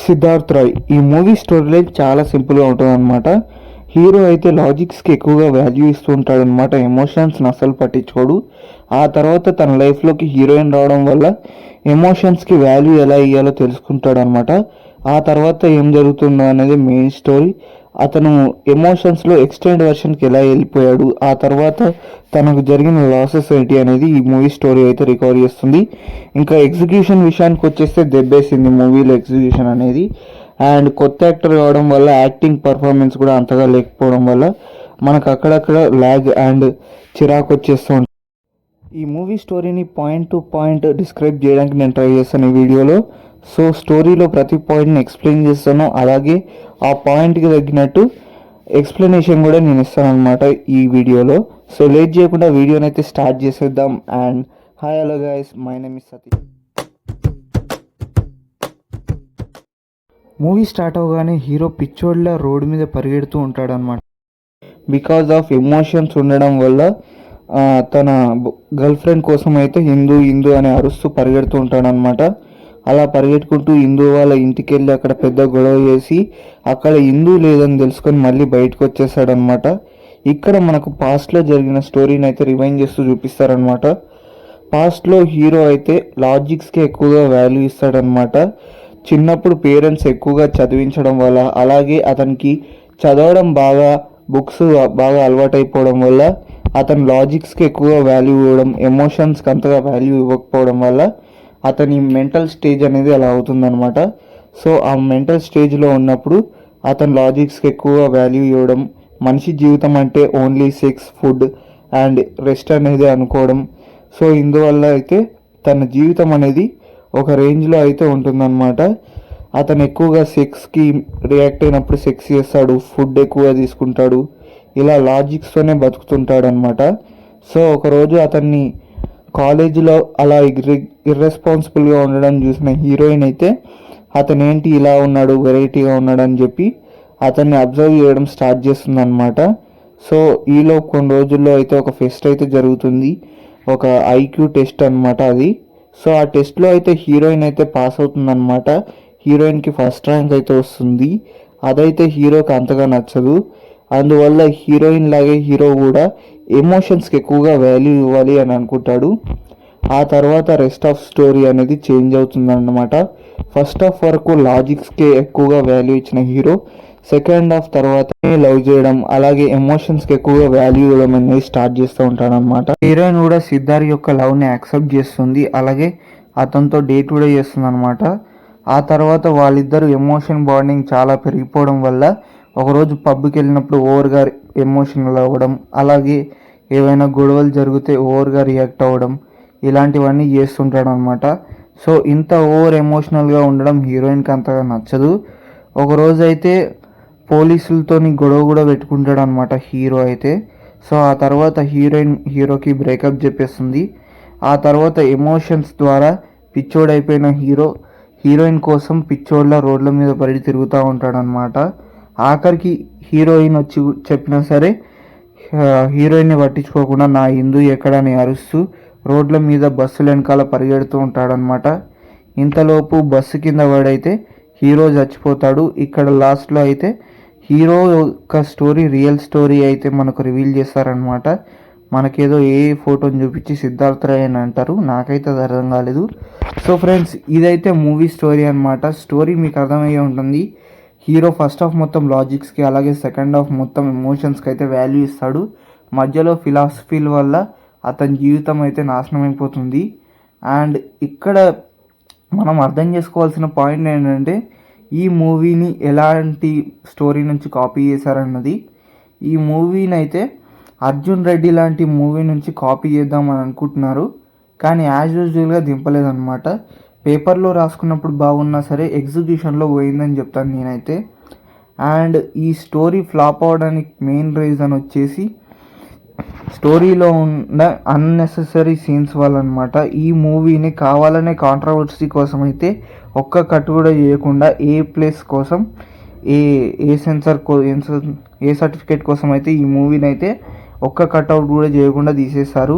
సిద్ధార్థ్ రాయ్. ఈ movie story line చాలా సింపుల్గా ఉంటుంది అనమాట. హీరో అయితే లాజిక్స్కి ఎక్కువగా వాల్యూ ఇస్తూ ఉంటాడు అనమాట. ఎమోషన్స్ని అస్సలు పట్టించుకోడు. ఆ తర్వాత తన లైఫ్లోకి హీరోయిన్ రావడం వల్ల ఎమోషన్స్కి వాల్యూ ఎలా ఇవ్వాలో తెలుసుకుంటాడు అనమాట. ఆ తర్వాత ఏం జరుగుతుందో అనేది మెయిన్ స్టోరీ. అతను ఎమోషన్స్లో ఎక్స్టెండ్ వెర్షన్కి ఎలా వెళ్ళిపోయాడు, ఆ తర్వాత తనకు జరిగిన లాసెస్ ఏంటి అనేది ఈ మూవీ స్టోరీ అయితే రికవర్ చేస్తుంది. ఇంకా ఎగ్జిక్యూషన్ విషయానికి వచ్చేస్తే దెబ్బేసింది మూవీలో ఎగ్జిక్యూషన్ అనేది. అండ్ కొత్త యాక్టర్ కావడం వల్ల యాక్టింగ్ పర్ఫార్మెన్స్ కూడా అంతగా లేకపోవడం వల్ల మనకు అక్కడక్కడ ల్యాగ్ అండ్ చిరాకు వచ్చేస్తూ ఉంటుంది. ఈ మూవీ స్టోరీని పాయింట్ టు పాయింట్ డిస్క్రైబ్ చేయడానికి నేను ట్రై చేస్తాను ఈ వీడియోలో. సో స్టోరీలో ప్రతి పాయింట్ని ఎక్స్ప్లెయిన్ చేస్తాను, అలాగే ఆ పాయింట్కి తగ్గినట్టు ఎక్స్ప్లెనేషన్ కూడా నేను ఇస్తాను అనమాట ఈ వీడియోలో. సో లేట్ చేయకుండా వీడియోని అయితే స్టార్ట్ చేసేద్దాం. And hi hello guys, my name is Satish. Movie start అవగానే హీరో పిచ్చోడ్లా రోడ్డు మీద పరిగెడుతూ ఉంటాడు అనమాట. బికాజ్ ఆఫ్ ఎమోషన్స్ ఉండడం వల్ల తన గర్ల్ ఫ్రెండ్ కోసం అయితే హిందూ హిందూ అని అరుస్తూ పరిగెడుతూ ఉంటాడనమాట. అలా పరిగెట్టుకుంటూ హిందూ వాళ్ళ ఇంటికి వెళ్ళి అక్కడ పెద్ద గొడవ చేసి అక్కడ హిందూ లేదని తెలుసుకొని మళ్ళీ బయటకు వచ్చేసాడనమాట. ఇక్కడ మనకు పాస్ట్లో జరిగిన స్టోరీని అయితే రివైండ్ చేస్తూ చూపిస్తారనమాట. పాస్ట్లో హీరో అయితే లాజిక్స్కి ఎక్కువగా వాల్యూ ఇస్తాడనమాట. చిన్నప్పుడు పేరెంట్స్ ఎక్కువగా చదివించడం వల్ల, అలాగే అతనికి చదవడం బుక్స్ బాగా అలవాటైపోవడం వల్ల అతను లాజిక్స్కి ఎక్కువగా వాల్యూ ఇవ్వడం, ఎమోషన్స్కి అంతగా వాల్యూ ఇవ్వకపోవడం వల్ల అతని మెంటల్ స్టేజ్ అనేది అలా అవుతుందన్నమాట. సో ఆ మెంటల్ స్టేజ్లో ఉన్నప్పుడు అతను లాజిక్స్కి ఎక్కువగా వాల్యూ ఇవ్వడం, మనిషి జీవితం అంటే only sex, food and rest అనేది అనుకోవడం. సో ఇందువల్ల అయితే తన జీవితం అనేది ఒక రేంజ్లో అయితే ఉంటుందన్నమాట. అతను ఎక్కువగా సెక్స్కి రియాక్ట్ అయినప్పుడు సెక్స్ చేస్తాడు, ఫుడ్ ఎక్కువగా తీసుకుంటాడు, ఇలా లాజిక్స్తోనే బతుకుతుంటాడు అనమాట. సో ఒకరోజు అతన్ని కాలేజీలో అలా ఇర్రెస్పాన్సిబుల్గా ఉండడం చూసిన హీరోయిన్ అయితే అతను ఏంటి ఇలా ఉన్నాడు, వెరైటీగా ఉన్నాడు అని చెప్పి అతన్ని అబ్జర్వ్ చేయడం స్టార్ట్ చేస్తుంది అనమాట. సో ఈలో కొన్ని రోజుల్లో అయితే ఒక ఫెస్ట్ అయితే జరుగుతుంది, ఒక ఐక్యూ టెస్ట్ అనమాట అది. సో ఆ టెస్ట్లో అయితే హీరోయిన్ అయితే పాస్ అవుతుందన్నమాట. హీరోయిన్కి ఫస్ట్ ర్యాంక్ అయితే వస్తుంది. అదైతే హీరోకి అంతగా నచ్చదు. అందువల్ల హీరోయిన్ లాగే హీరో కూడా ఎమోషన్స్కి ఎక్కువగా వాల్యూ ఇవ్వాలి అని అనుకుంటాడు. ఆ తర్వాత రెస్ట్ ఆఫ్ స్టోరీ అనేది చేంజ్ అవుతుందన్నమాట. ఫస్ట్ హాఫ్ వరకు లాజిక్స్కే ఎక్కువగా వాల్యూ ఇచ్చిన హీరో సెకండ్ హాఫ్ తర్వాత లవ్ చేయడం, అలాగే ఎమోషన్స్కి ఎక్కువగా వాల్యూ ఇవ్వడం అనేది స్టార్ట్ చేస్తూ ఉంటాడు అనమాట. హీరోయిన్ కూడా సిద్ధార్థ్ యొక్క లవ్ని యాక్సెప్ట్ చేస్తుంది, అలాగే అతనితో డేట్ కూడా చేస్తుంది అనమాట. ఆ తర్వాత వాళ్ళిద్దరు ఎమోషన్ బాండింగ్ చాలా పెరిగిపోవడం వల్ల ఒకరోజు పబ్కి వెళ్ళినప్పుడు ఓవర్గా ఎమోషనల్ అవ్వడం, అలాగే ఏవైనా గొడవలు జరిగితే ఓవర్గా రియాక్ట్ అవ్వడం, ఇలాంటివన్నీ చేస్తుంటాడు అనమాట. సో ఇంత ఓవర్ ఎమోషనల్గా ఉండడం హీరోయిన్కి అంతగా నచ్చదు. ఒకరోజు అయితే పోలీసులతోని గొడవ కూడా పెట్టుకుంటాడు అనమాట హీరో అయితే. సో ఆ తర్వాత హీరోయిన్ హీరోకి బ్రేకప్ చెప్పేస్తుంది. ఆ తర్వాత ఎమోషన్స్ ద్వారా పిచ్చోడైపోయిన హీరో హీరోయిన్ కోసం పిచ్చోడ్ల రోడ్ల మీద పడి తిరుగుతూ ఉంటాడనమాట. ఆఖరికి హీరోయిన్ వచ్చి చెప్పినా సరే హీరోయిన్ని పట్టించుకోకుండా నా హిందూ ఎక్కడని అరుస్తూ రోడ్ల మీద బస్సుల వెనకాల పరిగెడుతూ ఉంటాడనమాట. ఇంతలోపు బస్సు కింద పడైతే హీరో చచ్చిపోతాడు. ఇక్కడ లాస్ట్లో అయితే హీరో యొక్క స్టోరీ రియల్ స్టోరీ అయితే మనకు రివీల్ చేస్తారనమాట. మనకేదో ఏ ఫోటోని చూపించి సిద్ధార్థ్ రాయ్ అని అంటారు, నాకైతే అది అర్థం కాలేదు. సో ఫ్రెండ్స్, ఇదైతే మూవీ స్టోరీ అనమాట. స్టోరీ మీకు అర్థమయ్యే ఉంటుంది. హీరో ఫస్ట్ హాఫ్ మొత్తం లాజిక్స్కి, అలాగే సెకండ్ హాఫ్ మొత్తం ఎమోషన్స్కి అయితే వాల్యూ ఇస్తాడు. మధ్యలో ఫిలాసఫీల వల్ల అతని జీవితం అయితే నాశనం అయిపోతుంది. అండ్ ఇక్కడ మనం అర్థం చేసుకోవాల్సిన పాయింట్ ఏంటంటే ఈ మూవీని ఎలాంటి స్టోరీ నుంచి కాపీ చేశారన్నది. ఈ మూవీని అయితే అర్జున్ రెడ్డి లాంటి మూవీ నుంచి కాపీ చేద్దామని అనుకుంటున్నారు, కానీ యాజ్ యూజువల్గా దింపలేదన్నమాట. పేపర్లో రాసుకున్నప్పుడు బాగున్నా సరే ఎగ్జిక్యూషన్లో పోయిందని చెప్తాను నేనైతే. అండ్ ఈ స్టోరీ ఫ్లాప్ అవడానికి మెయిన్ రీజన్ వచ్చేసి స్టోరీలో ఉన్న అన్నెసెసరీ సీన్స్ వల్ల అనమాట. ఈ మూవీని కావాలనే కాంట్రవర్సీ కోసం అయితే ఒక్క కట్ కూడా చేయకుండా ఏ ప్లేస్ కోసం ఏ సర్టిఫికేట్ కోసం అయితే ఈ మూవీని అయితే ఒక్క కట్అవుట్ కూడా చేయకుండా తీసేశారు.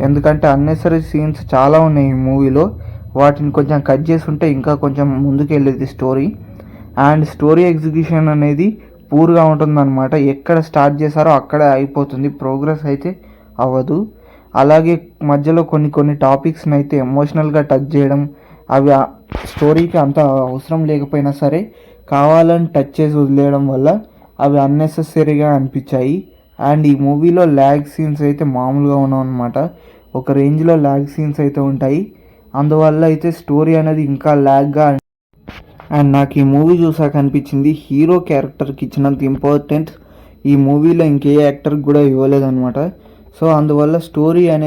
ఎందుకంటే అన్నెసరీ సీన్స్ చాలా ఉన్నాయి ఈ మూవీలో. వాటిని కొంచెం కట్ చేసి ఉంటే ఇంకా కొంచెం ముందుకు వెళ్ళేది స్టోరీ. అండ్ స్టోరీ ఎగ్జిక్యూషన్ అనేది పూర్గా ఉంటుందన్నమాట. ఎక్కడ స్టార్ట్ చేశారో అక్కడే అయిపోతుంది, ప్రోగ్రెస్ అయితే అవ్వదు. అలాగే మధ్యలో కొన్ని టాపిక్స్ని అయితే ఎమోషనల్గా టచ్ చేయడం, అవి స్టోరీకి అంత అవసరం లేకపోయినా సరే కావాలని టచ్ చేసి వదిలేయడం వల్ల అవి అన్నెసెసరీగా అనిపించాయి. అండ్ ఈ మూవీలో ల్యాగ్ సీన్స్ అయితే మామూలుగా ఉన్నావు అనమాట. ఒక రేంజ్లో ల్యాగ్ సీన్స్ అయితే ఉంటాయి. అందువల్ల అయితే స్టోరీ అనేది ఇంకా ల్యాగ్గా. అండ్ నాకు ఈ మూవీ చూసాక అనిపించింది, హీరో క్యారెక్టర్కి ఇచ్చినంత ఇంపార్టెన్స్ ఈ మూవీలో ఇంకే యాక్టర్కి కూడా ఇవ్వలేదన్నమాట. సో అందువల్ల స్టోరీ అనేది